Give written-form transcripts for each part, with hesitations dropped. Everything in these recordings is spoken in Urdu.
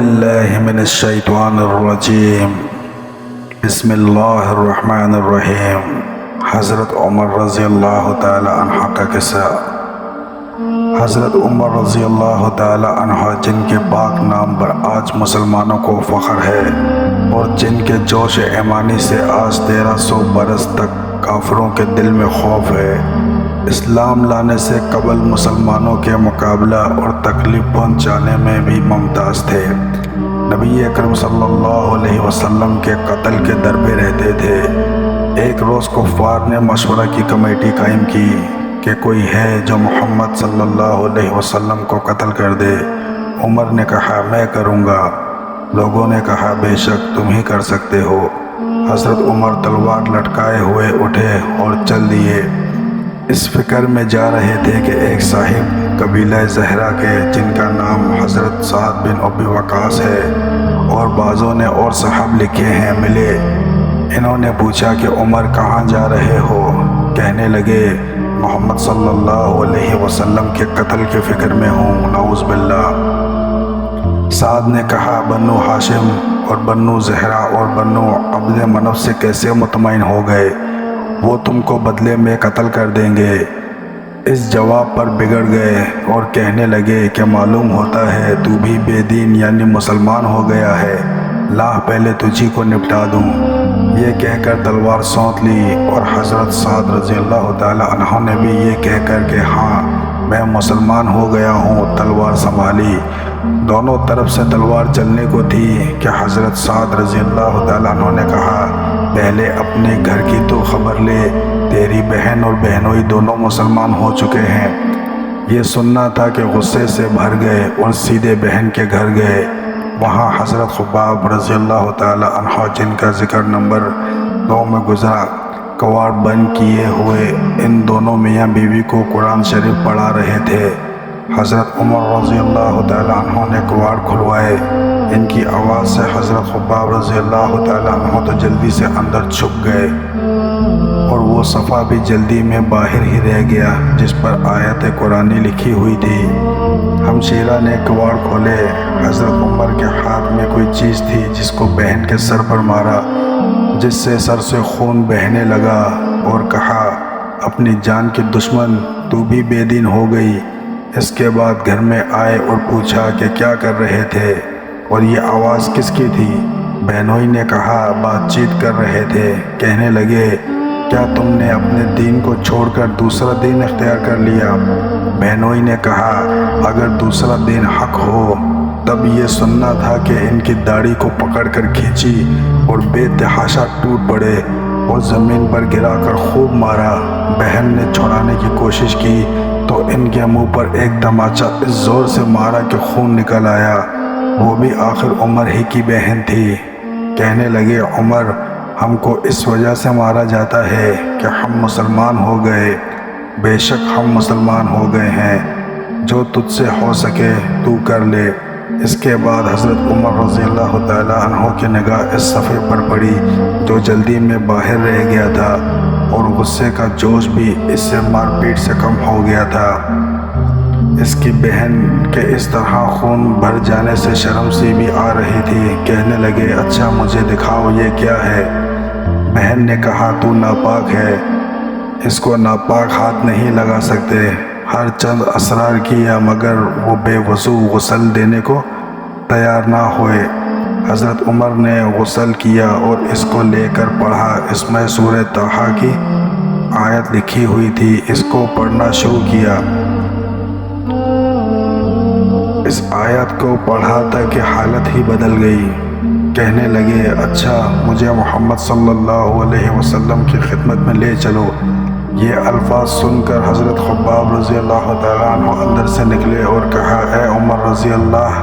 باللہ من الشیطان الرجیم بسم اللہ الرحمن الرحیم۔ حضرت عمر رضی اللہ تعالی عنہ کا قصہ۔ حضرت عمر رضی اللہ تعالی عنہ جن کے پاک نام پر آج مسلمانوں کو فخر ہے اور جن کے جوش ایمانی سے آج 1300 برس تک کافروں کے دل میں خوف ہے، اسلام لانے سے قبل مسلمانوں کے مقابلہ اور تکلیف پہنچانے میں بھی ممتاز تھے۔ نبی اکرم صلی اللہ علیہ وسلم کے قتل کے در پہ رہتے تھے۔ ایک روز کفار نے مشورہ کی کمیٹی قائم کی کہ کوئی ہے جو محمد صلی اللہ علیہ وسلم کو قتل کر دے۔ عمر نے کہا میں کروں گا۔ لوگوں نے کہا بے شک تم ہی کر سکتے ہو۔ حضرت عمر تلوار لٹکائے ہوئے اٹھے اور چل دیے۔ اس فکر میں جا رہے تھے کہ ایک صاحب قبیلہ زہرہ کے جن کا نام حضرت سعد بن ابی وقاص ہے اور بعضوں نے اور صاحب لکھے ہیں ملے۔ انہوں نے پوچھا کہ عمر کہاں جا رہے ہو؟ کہنے لگے محمد صلی اللہ علیہ وسلم کے قتل کے فکر میں ہوں، نعوذ باللہ۔ سعد نے کہا بنو ہاشم اور بنو زہرہ اور بنو عبد منف سے کیسے مطمئن ہو گئے؟ وہ تم کو بدلے میں قتل کر دیں گے۔ اس جواب پر بگڑ گئے اور کہنے لگے کہ معلوم ہوتا ہے تو بھی بے دین یعنی مسلمان ہو گیا ہے، لا پہلے تجھی کو نپٹا دوں۔ یہ کہہ کر تلوار سونت لی اور حضرت سعد رضی اللہ تعالی عنہ نے بھی یہ کہہ کر کہ ہاں میں مسلمان ہو گیا ہوں تلوار سنبھالی۔ دونوں طرف سے تلوار چلنے کو تھی کہ حضرت سعد رضی اللہ تعالی عنہ نے کہا پہلے اپنے گھر کی تو خبر لے، تیری بہن اور بہنوئی دونوں مسلمان ہو چکے ہیں۔ یہ سننا تھا کہ غصے سے بھر گئے اور سیدھے بہن کے گھر گئے۔ وہاں حضرت خباب رضی اللہ تعالی عنہ جن کا ذکر نمبر 2 میں گزرا، کواڑ بند کیے ہوئے ان دونوں میاں بیوی کو قرآن شریف پڑھا رہے تھے۔ حضرت عمر رضی اللہ تعالی عنہ نے کواڑ کھلوائے۔ ان کی آواز سے حضرت خباب رضی اللہ تعالی عنہ تو جلدی سے اندر چھپ گئے اور وہ صفحہ بھی جلدی میں باہر ہی رہ گیا جس پر آیت قرآنی لکھی ہوئی تھی۔ ہمشیرہ نے کواڑ کھولے۔ حضرت عمر کے ہاتھ میں کوئی چیز تھی جس کو بہن کے سر پر مارا، جس سے سر سے خون بہنے لگا اور کہا اپنی جان کے دشمن تو بھی بے دین ہو گئی۔ اس کے بعد گھر میں آئے اور پوچھا کہ کیا کر رہے تھے اور یہ آواز کس کی تھی؟ بہنوئی نے کہا بات چیت کر رہے تھے۔ کہنے لگے کیا تم نے اپنے دین کو چھوڑ کر دوسرا دین اختیار کر لیا؟ بہنوئی نے کہا اگر دوسرا دین حق ہو تب یہ سننا تھا کہ ان کی داڑھی کو پکڑ کر کھینچی اور بے تحاشا ٹوٹ پڑے اور زمین پر گرا کر خوب مارا۔ بہن نے چھڑانے کی کوشش کی تو ان کے منہ پر ایک تماچا اس زور سے مارا کہ خون نکل آیا۔ وہ بھی آخر عمر ہی کی بہن تھی۔ کہنے لگے عمر ہم کو اس وجہ سے مارا جاتا ہے کہ ہم مسلمان ہو گئے۔ بے شک ہم مسلمان ہو گئے ہیں، جو تجھ سے ہو سکے تو کر لے۔ اس کے بعد حضرت عمر رضی اللہ تعالی عنہ کی نگاہ اس صفحے پر پڑی جو جلدی میں باہر رہ گیا تھا اور غصے کا جوش بھی اس سے مار پیٹ سے کم ہو گیا تھا۔ اس کی بہن کے اس طرح خون بھر جانے سے شرم سی بھی آ رہی تھی۔ کہنے لگے اچھا مجھے دکھاؤ یہ کیا ہے؟ بہن نے کہا تو ناپاک ہے، اس کو ناپاک ہاتھ نہیں لگا سکتے۔ ہر چند اسرار کیا مگر وہ بے وضو غسل دینے کو تیار نہ ہوئے۔ حضرت عمر نے غسل کیا اور اس کو لے کر پڑھا۔ اس میں سورہ طٰہٰ کی آیت لکھی ہوئی تھی، اس کو پڑھنا شروع کیا۔ اس آیت کو پڑھا تک کہ حالت ہی بدل گئی۔ کہنے لگے اچھا مجھے محمد صلی اللہ علیہ وسلم کی خدمت میں لے چلو۔ یہ الفاظ سن کر حضرت خباب رضی اللہ تعالیٰ عنہ اندر سے نکلے اور کہا اے عمر رضی اللہ،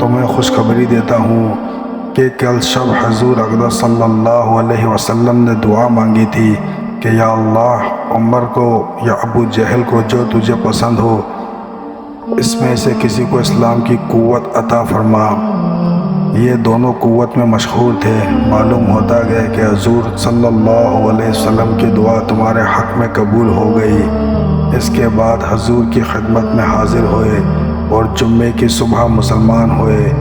تمہیں خوشخبری دیتا ہوں کہ کل شب حضور اقدس صلی اللہ علیہ وسلم نے دعا مانگی تھی کہ یا اللہ عمر کو یا ابو جہل کو جو تجھے پسند ہو اس میں سے کسی کو اسلام کی قوت عطا فرما۔ یہ دونوں قوت میں مشہور تھے۔ معلوم ہوتا گیا کہ حضور صلی اللہ علیہ وسلم کی دعا تمہارے حق میں قبول ہو گئی۔ اس کے بعد حضور کی خدمت میں حاضر ہوئے اور جمعے کی صبح مسلمان ہوئے۔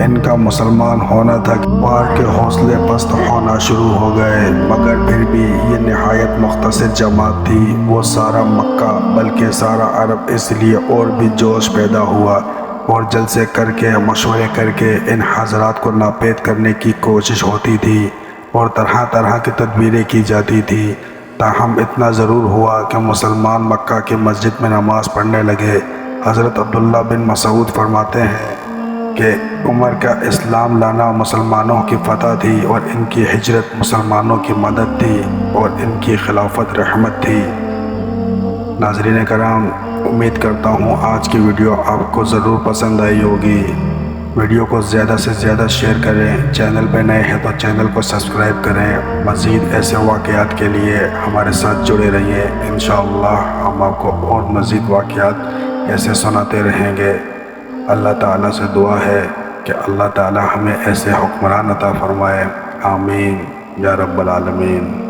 ان کا مسلمان ہونا تھا کہ کفار کے حوصلے پست ہونا شروع ہو گئے، مگر پھر بھی یہ نہایت مختصر جماعت تھی۔ وہ سارا مکہ بلکہ سارا عرب اس لیے اور بھی جوش پیدا ہوا اور جلسے کر کے مشورے کر کے ان حضرات کو ناپید کرنے کی کوشش ہوتی تھی اور طرح طرح کی تدبیریں کی جاتی تھی۔ تاہم اتنا ضرور ہوا کہ مسلمان مکہ کی مسجد میں نماز پڑھنے لگے۔ حضرت عبداللہ بن مسعود فرماتے ہیں کہ عمر کا اسلام لانا مسلمانوں کی فتح تھی اور ان کی ہجرت مسلمانوں کی مدد تھی اور ان کی خلافت رحمت تھی۔ ناظرین کرام، امید کرتا ہوں آج کی ویڈیو آپ کو ضرور پسند آئی ہوگی۔ ویڈیو کو زیادہ سے زیادہ شیئر کریں، چینل پہ نئے ہیں تو چینل کو سبسکرائب کریں۔ مزید ایسے واقعات کے لیے ہمارے ساتھ جڑے رہیے، انشاءاللہ ہم آپ کو اور مزید واقعات ایسے سناتے رہیں گے۔ اللہ تعالیٰ سے دعا ہے کہ اللہ تعالیٰ ہمیں ایسے حکمران عطا فرمائے، آمین یا رب العالمین۔